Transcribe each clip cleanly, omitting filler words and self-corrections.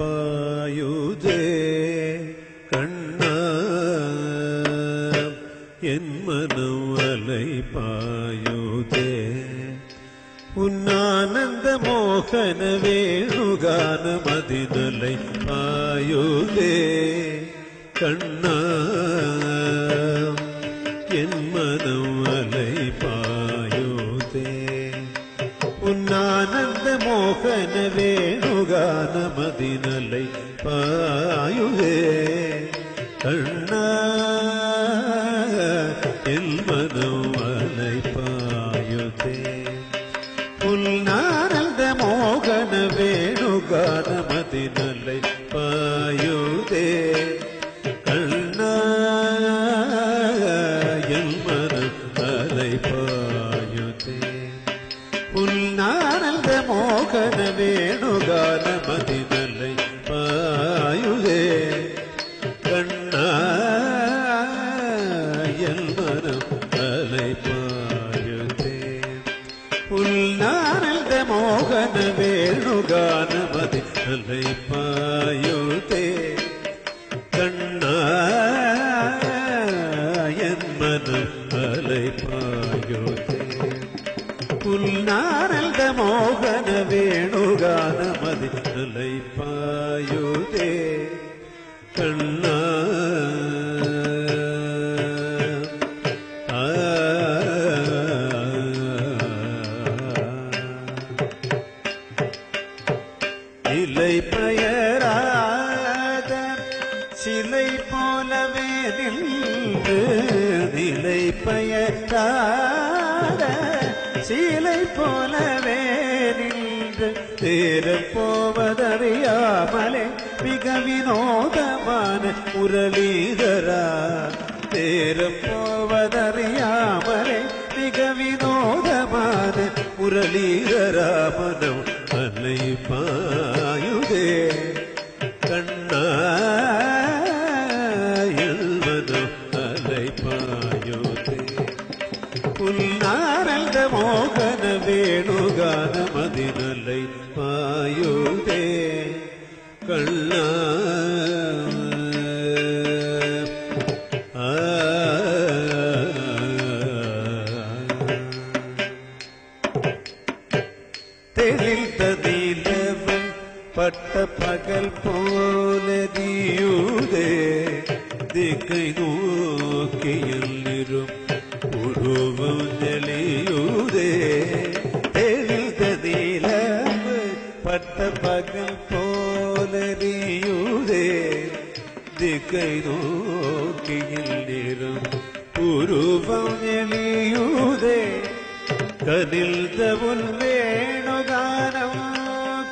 அலைப்பாயுதே கண்ணா என் மனம் அலைப்பாயுதே உன்னானந்த மோகன வேணுகான மதினலை பாயுதே கண்ணா என் மனம் அலைப்பாயுதே உன்னானந்த மோகன வேணுகான மதினலை பாயுதே கண்ணா என் மனம் அலைப்பாயுதே உன்னானந்த மோகன வேணுகான மதினலை பாயுதே கண்ணா என் மனம் அலைப்பாயுதே உன்னானந்த மோகன வேணுகான மதினலை பாயுதே கண்ணா என் மனம் அலைப்பாயுதே உன்னானந்த மோகன வேணுகான மதினலை பாயுதே கண்ணா என் மனம் அலைப்பாயுதே உன்னானந்த மோகன வேணுகான மதினலை பாயுதே கண்ணா நிலை பெயராத சிலை போலவே நின்று நிலை பெயராத சிலை போலவே நின்று தேரம் போவதறியாமலே மிக வினோதமான முரளீதரா தேரம் போவதறியாமலே மிக வினோதமான முரளீதரா மனம் அலைப்பாயுதே கண்ணா என் மனம் அலைப்பாயுதே உன்னானந்த மோகன வேணுகான மதினலை பாயுதே கண்ணா தெளிந்த நீலவன் பட்ட பகல் போலதியுதே திக்கை நோக்கியில் நிறும் உருவம் நெளியுதே தெளிந்த நீலவன் பட்ட பகல் போலதியுதே திக்கை நோக்கியில் நிறும் உருவம் நெளியுதே கனில்தவுன் வேணுகானம்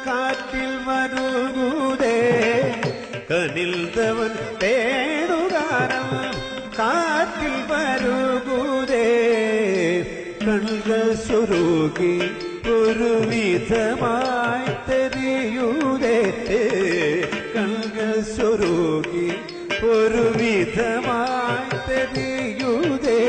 காற்றில் வருகுதே கனில்தவன் வேணுகானம் காற்றில் வருகுதே கண்கள் சுருகி ஒரு விதமாய் தெரியுதே கண்கள் சுருகி ஒரு விதமாய் தெரியுதே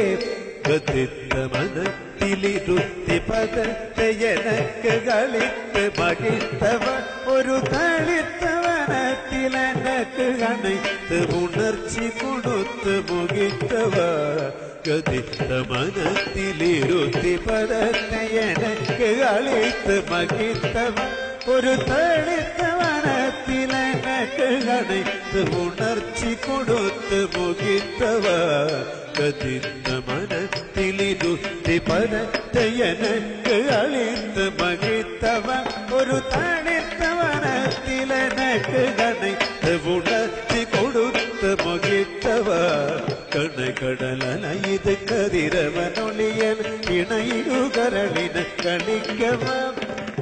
கதித்த மனத்திலிருத்தி பதத்தை எனக்கு களித்து மகிழ்த்தவன் ஒரு தளித்தவனத்தில் எனக்கு அணைத்து உணர்ச்சி கொடுத்து முகித்தவன் கதித்த மனத்திலிருத்தி பதத்தை எனக்கு அளித்து மகிழ்த்தவன் ஒரு தளித்தவனத்தில் எனக்கு அணைத்து உணர்ச்சி கொடுத்து முகித்தவன் கதித்த மனத்திலிருத்தி பதத்தை எனக்கு அளித்து மகிழ்த்தவன் ஒரு தனித்தவனத்தில் எனக்கு அணைத்து உணர்ச்சி கொடுத்து மகிழ்த்தவன் கணை கடலன இது கதிரவனொளியன் இணையுகரளின கணிக்கவன்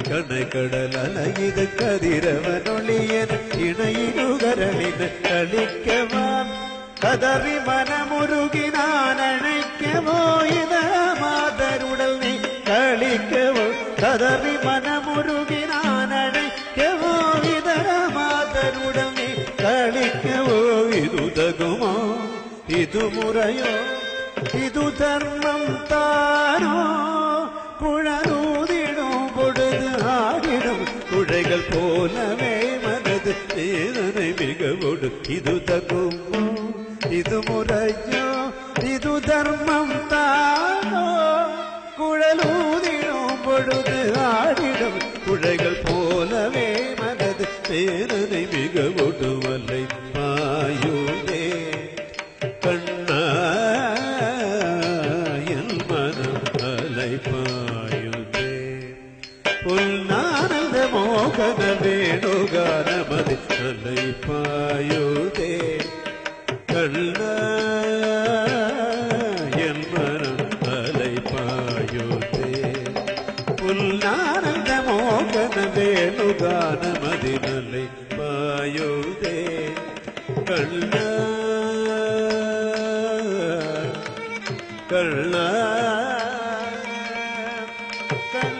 கணை கடலன இது கதிரவனொளியன் இணையுகரளின கணிக்கவன் கதறி மனமுருகி நான் அழைக்கவோ இத மாதருடல் நீ கழிக்கவோ கதறி மனமுருகி நான் அழைக்கவோ இதர மாதருடல் நீ கழிக்கவோ இது தகுமோ இது முறையோ இது தர்மம் தானோ குழலூதிடும் பொழுது ஆடிடும் குழைகள் போலவே மத ഇതു തകുമോ ഇതു മുറയോ ഇതു ധർമ്മം താനോ കുഴലൂതിടും പൊഴുത് ആടിടും കുഴകൾ പോലവേ മനത് പേരனை மிகவொடு வல்லை பாயுதே கண்ணா என் மனம் அலை பாயுதே உன்னானந்த மோகன வேணுகானமதி அலை பாயுதே கண்ணா என் மனம் அலை பாயுதே உன்னானந்த மோகன வேணுகானமதி அலை பாயுதே கண்ணா கண்ணா கண்ணா